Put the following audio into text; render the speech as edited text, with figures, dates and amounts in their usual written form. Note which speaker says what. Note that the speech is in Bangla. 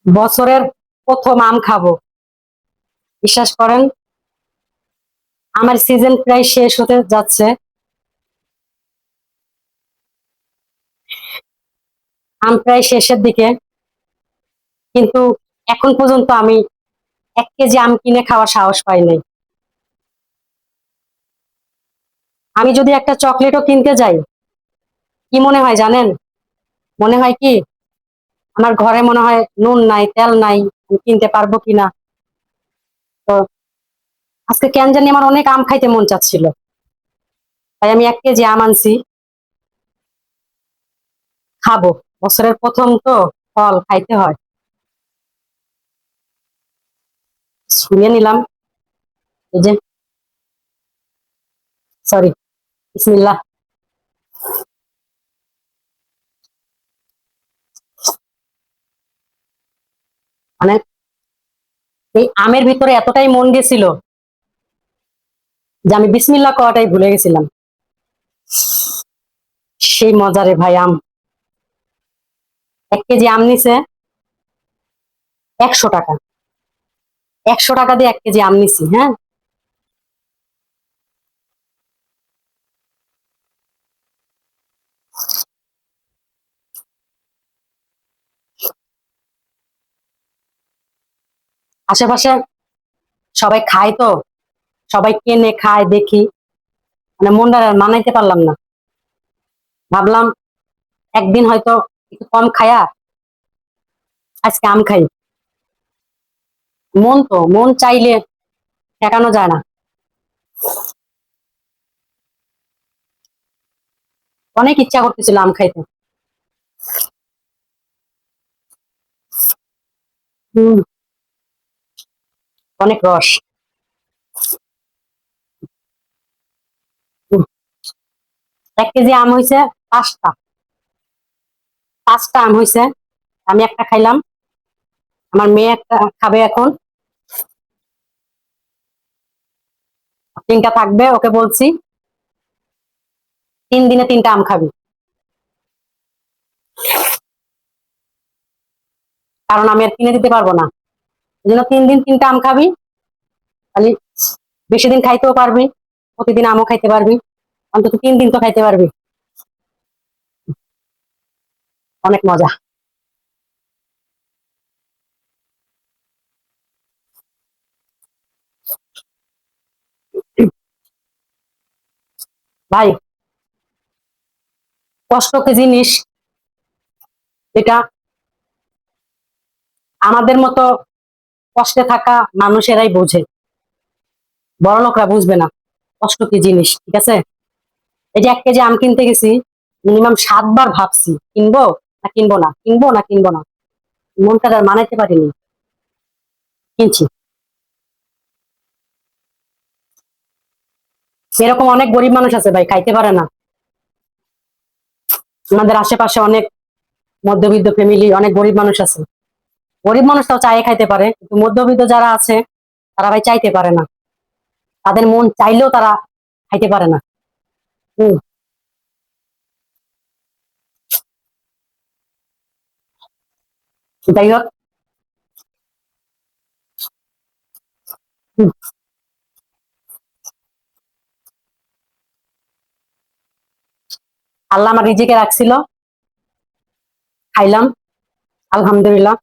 Speaker 1: বছরের প্রথম আম খাবো। বিশ্বাস করেন, আমার সিজন প্রায় শেষ হতে যাচ্ছে। আম প্রায় শেষের দিকে, কিন্তু এখন পর্যন্ত আমি 1 কেজি আম কিনে খাওয়ার সাহস পাই নাই। আমি যদি একটা চকলেটও কিনতে যাই, কি মনে হয় জানেন? মনে হয় কি, আমার ঘরে মনে হয় নুন নাই, তেল নাই, আমি কিনতে পারবো কিনা। তো আজকে কেন জানি আমার অনেক আম খাইতে মন চাচ্ছিল, তাই আমি 1 কেজি আম আনছি, খাবো। বছরের প্রথম তো, ফল খাইতে হয়। শুনিয়ে নিলাম। এই যে, সরি, বিসমিল্লাহ। মানে এই আমের ভিতরে এতটাই মন গেছিল যে আমি বিসমিল্লাহ কওয়াটাই ভুলে গেছিলাম। সেই মজারে ভাই আম। 1 কেজি আম নিছে 100 টাকা। 100 টাকা দিয়ে 1 কেজি আম নিছি, হ্যাঁ। আশেপাশে সবাই খায় তো, সবাই কেনে খায় দেখি, মানে মনটা আর মানাইতে পারলাম না। ভাবলাম একদিন হয়তো একটু কম খায়া আজকে আম খাই। মন চাইলে ঠেকানো যায় না। অনেক ইচ্ছা করতেছিল আম খাইতে। হম। অনেক রস। হুম, 1 কেজি আম হয়েছে 5টা। 5টা আম হয়েছে, আমি একটা খাইলাম, আমার মেয়ে একটা খাবে এখন, 3টা থাকবে। ওকে বলছি 3 দিনে 3টা আম খাবি, কারণ আমি আর কিনে দিতে পারবো না। এই জন্য 3 দিন 3টা আম খাবি, খালি বেশি দিন খাইতেও পারবি, প্রতিদিন আমও খাইতে পারবি, অন্তত 3 দিন তো খাইতে পারবি। অনেক মজা। ভাই, কষ্ট কি জিনিস, এটা আমাদের মতো কষ্টে থাকা মানুষেরাই বোঝে, বড়লোকরা বুঝবে না কষ্ট কি জিনিস, ঠিক আছে। এই যে 1 কেজি আম কিনতে গেছি, মিনিমাম 7 বার ভাবছি কিনবো না কিনবো না, কিনবো না কিনবো না, মনটা আর মানাইতে পারিনি, কিনছি। এরকম অনেক গরিব মানুষ আছে ভাই, খাইতে পারে না। আমাদের আশেপাশে অনেক মধ্যবিত্ত ফ্যামিলি, অনেক গরিব মানুষ আছে। গরিব মানুষ তাও চাইয়ে খাইতে পারে, কিন্তু মধ্যবিত্ত যারা আছে তারা ভাই চাইতে পারে না, তাদের মন চাইলেও তারা খাইতে পারে না। হম। যাই হোক। হম, আল্লাহ আমার রিজিকে রাখছিল, খাইলাম, আলহামদুলিল্লাহ।